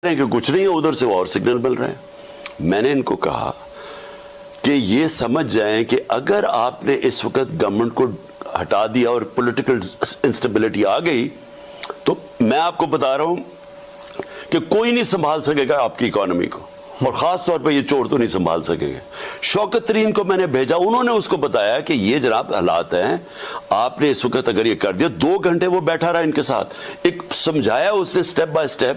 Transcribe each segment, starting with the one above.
کہ کچھ نہیں ہے, ادھر سے اور سگنل مل رہے ہیں. میں نے ان کو کہا کہ یہ سمجھ جائیں کہ اگر آپ نے اس وقت گورنمنٹ کو ہٹا دیا اور پولیٹیکل انسٹیبلٹی آ گئی تو میں آپ کو بتا رہا ہوں کہ کوئی نہیں سنبھال سکے گا آپ کی اکانومی کو, اور خاص طور پہ یہ چور تو نہیں سنبھال سکیں گے. شوکت ترین کو میں نے بھیجا, انہوں نے اس کو بتایا کہ یہ جناب حالات ہیں, آپ نے اس وقت اگر یہ کر دیا. 2 گھنٹے وہ بیٹھا رہا ان کے ساتھ, ایک سمجھایا اس نے سٹیپ بائی سٹیپ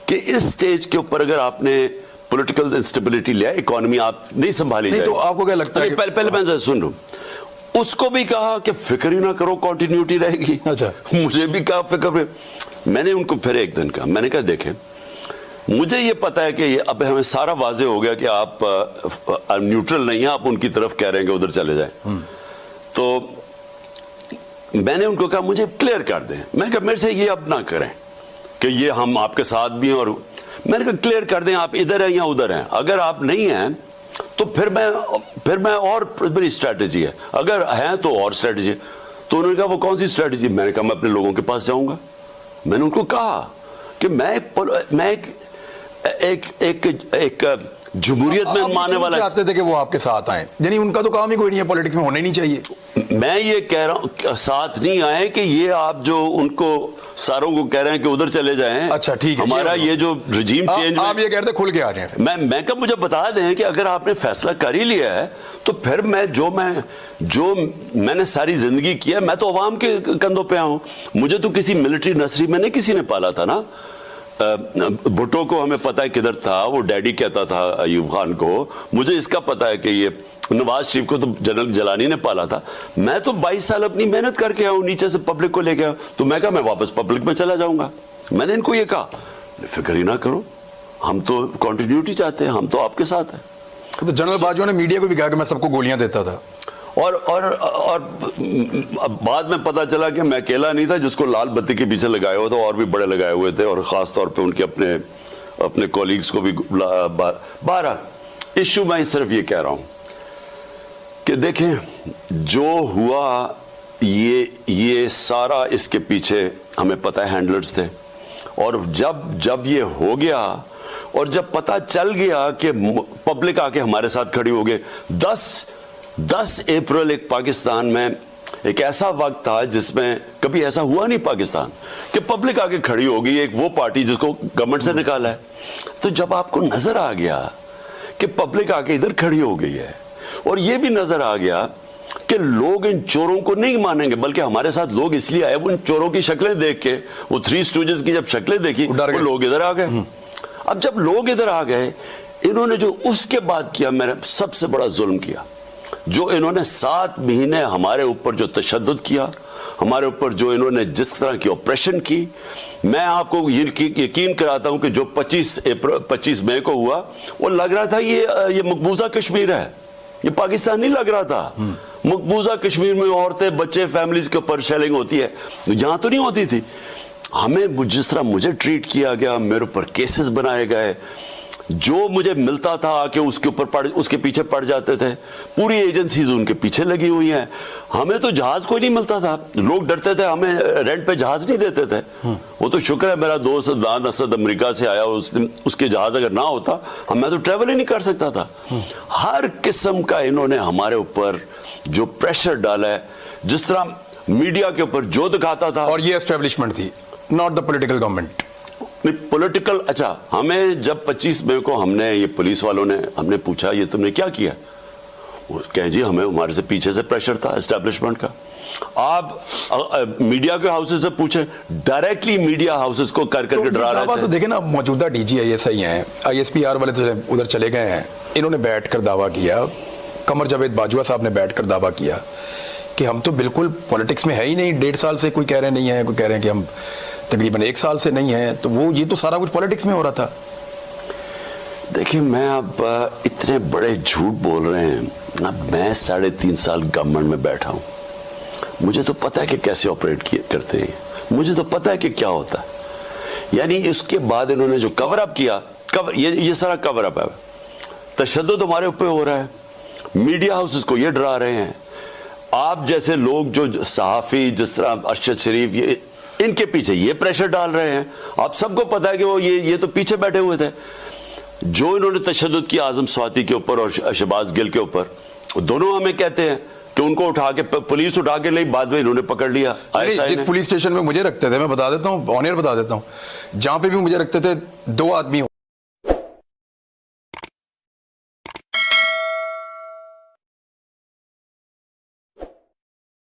کہ اس سٹیج کے اوپر اگر آپ نے پولیٹیکل انسٹیبلٹی لیا, اکانومی آپ نہیں سنبھالی جائے. تو آپ کو کیا لگتا ہے؟ پہلے میں سن لوں. اس کو بھی کہا کہ فکر ہی نہ کرو, کنٹینیوٹی رہے گی. اچھا, مجھے بھی کہا فکر. میں نے ان کو پھر ایک دن کہا, میں نے کہا دیکھیں مجھے یہ پتا ہے کہ اب ہمیں سارا واضح ہو گیا کہ آپ نیوٹرل نہیں ہیں, آپ ان کی طرف کہہ رہے ہیں کہ ادھر چلے جائیں. تو میں نے ان کو کہا مجھے کلیئر کر دیں. میں نے کہا میرے سے یہ اب نہ کریں کہ یہ ہم آپ کے ساتھ بھی ہیں, اور میں نے کہا کلیئر کر دیں آپ ادھر ہیں یا ادھر ہیں. اگر آپ نہیں ہیں تو پھر میں اور میری اسٹریٹجی ہے, اگر ہیں تو اور اسٹریٹجی. تو انہوں نے کہا وہ کون سی اسٹریٹجی؟ میں نے کہا میں اپنے لوگوں کے پاس جاؤں گا. میں نے ان کو کہا کہ میں ایک جمہوریت میں ماننے والا چاہتے تھے کہ وہ آپ کے ساتھ آئیں, یعنی ان کا تو کام ہی کوئی نہیں ہے, پولیٹکس میں ہونا ہی نہیں چاہیے. میں یہ کہہ رہا ہوں ساتھ نہیں آئے کہ یہ آپ جو ان کو ساروں کو کہہ رہے ہیں کہ ادھر چلے جائیں. اچھا ٹھیک ہے, ہمارا یہ جو رجیم چینج, آپ یہ کہہ رہے کھل کے آ رہے ہیں. میں کہا مجھے بتا دیں کہ اگر آپ نے فیصلہ کر ہی لیا ہے تو پھر میں نے ساری زندگی کیا, میں تو عوام کے کندھوں پہ ہوں. مجھے تو کسی ملٹری نرسری میں نہیں کسی نے پالا تھا نا. بھٹو کو ہمیں پتا ہے کدھر تھا, وہ ڈیڈی کہتا تھا ایوب خان کو. مجھے اس کا پتا ہے کہ یہ نواز شریف کو تو جنرل جیلانی نے پالا تھا. میں تو 22 سال اپنی محنت کر کے آؤں, نیچے سے پبلک کو لے کے آؤں. تو میں کہا میں واپس پبلک میں چلا جاؤں گا. میں نے ان کو یہ کہا فکر ہی نہ کرو, ہم تو کنٹینیوٹی چاہتے ہیں, ہم تو آپ کے ساتھ ہیں. تو جنرل باجوہ نے میڈیا کو بھی کہا کہ میں سب کو گولیاں دیتا تھا, اور بعد میں پتا چلا کہ میں اکیلا نہیں تھا جس کو لال بتی کے پیچھے لگائے ہوئے تھے, اور بھی بڑے لگائے ہوئے تھے, اور خاص طور پہ ان کے اپنے کولیگز کو بھی. 12 ایشو میں صرف یہ کہہ رہا ہوں کہ دیکھیں جو ہوا یہ سارا اس کے پیچھے ہمیں پتہ ہے ہینڈلرز تھے. اور جب یہ ہو گیا اور جب پتہ چل گیا کہ پبلک آ کے ہمارے ساتھ کھڑی ہو گئے, 10 اپریل ایک پاکستان میں ایک ایسا وقت تھا جس میں کبھی ایسا ہوا نہیں پاکستان کہ پبلک آ کے کھڑی ہو گئی, ایک وہ پارٹی جس کو گورنمنٹ سے نکالا ہے. تو جب آپ کو نظر آ گیا کہ پبلک آ کے ادھر کھڑی ہو گئی ہے, اور یہ بھی نظر آ گیا کہ لوگ ان چوروں کو نہیں مانیں گے, بلکہ ہمارے ساتھ لوگ اس لیے آئے, وہ ان چوروں کی شکلیں دیکھ کے, وہ 3 اسٹوجز کی جب شکلیں دیکھی وہ لوگ ادھر آ گئے. اب جب لوگ ادھر آ گئے, انہوں نے جو اس کے بعد کیا, میں نے سب سے بڑا ظلم کیا. جو انہوں نے 7 مہینے ہمارے اوپر جو تشدد کیا, ہمارے اوپر جو انہوں نے جس طرح کی آپریشن کی, میں آپ کو یقین کراتا ہوں کہ جو 25 مئی کو ہوا وہ لگ رہا تھا یہ مقبوضہ کشمیر ہے, یہ پاکستان نہیں لگ رہا تھا. مقبوضہ کشمیر میں عورتیں بچے فیملیز کے اوپر شیلنگ ہوتی ہے, یہاں تو نہیں ہوتی تھی. ہمیں جس طرح مجھے ٹریٹ کیا گیا, میرے اوپر کیسز بنائے گئے, جو مجھے ملتا تھا آ کے اس کے پیچھے پڑ جاتے تھے. پوری ایجنسیز ان کے پیچھے لگی ہوئی ہیں. ہمیں تو جہاز کوئی نہیں ملتا تھا, لوگ ڈرتے تھے, ہمیں رینٹ پہ جہاز نہیں دیتے تھے. وہ تو شکر ہے میرا دوست دان اسد امریکہ سے آیا, اس کے جہاز اگر نہ ہوتا میں تو ٹریول ہی نہیں کر سکتا تھا. ہر قسم کا انہوں نے ہمارے اوپر جو پریشر ڈالا ہے, جس طرح میڈیا کے اوپر جو دکھاتا تھا. اور یہ اسٹیبلشمنٹ تھی, not the political government. Political. اچھا, ہمیں جب 25 مئی کو ہم نے یہ پولیس والوں نے ہم نے پوچھا یہ تم نے کیا کیا, وہ کہیں جی ہمارے سے پیچھے سے پریشر تھا اسٹیبلشمنٹ کا. آپ میڈیا کے ہاؤسز سے پوچھیں, ڈائریکٹلی میڈیا ہاؤسز کو کر کے ڈرا رہے تھے. تو دیکھیں نا, موجودہ ڈی جی ISI ہیں, ISPR والے تو ادھر چلے گئے ہیں, انہوں نے بیٹھ کر دعویٰ کیا, قمر جاوید باجوہ صاحب نے بیٹھ کر دعویٰ کیا کہ ہم تو بالکل پولیٹکس میں ہے ہی نہیں. 1.5 سال سے کوئی کہہ رہے نہیں ہیں, کوئی کہہ رہے ہیں کہ ہم تقریباً 1 سال سے نہیں ہیں. تو وہ یہ تو سارا کچھ پولیٹکس میں ہو رہا تھا. دیکھیں میں اب اتنے بڑے جھوٹ بول رہے ہیں. اب میں 3.5 سال گورنمنٹ میں بیٹھا ہوں, مجھے تو پتہ ہے کہ کیسے آپریٹ کرتے ہیں, مجھے تو پتہ ہے کہ کیا ہوتا ہے. یعنی اس کے بعد انہوں نے جو کور اپ کیا, یہ سارا کور اپ ہے. تشدد ہمارے اوپر ہو رہا ہے, میڈیا ہاؤسز کو یہ ڈرا رہے ہیں. آپ جیسے لوگ جو صحافی, جس طرح ارشد شریف, ان کے پیچھے یہ پریشر ڈال رہے ہیں. آپ سب کو پتا ہے کہ وہ یہ تو پیچھے بیٹھے ہوئے تھے. جو انہوں نے تشدد کیا اعظم سواتی کے اوپر اور شہباز گل کے اوپر, دونوں ہمیں کہتے ہیں کہ ان کو اٹھا کے پولیس اٹھا کے لئی, بعد میں انہوں نے پکڑ لیا. جس پولیس اسٹیشن میں مجھے رکھتے تھے, میں بتا دیتا ہوں, آن ایئر بتا دیتا ہوں, جہاں پہ بھی مجھے رکھتے تھے 2 آدمی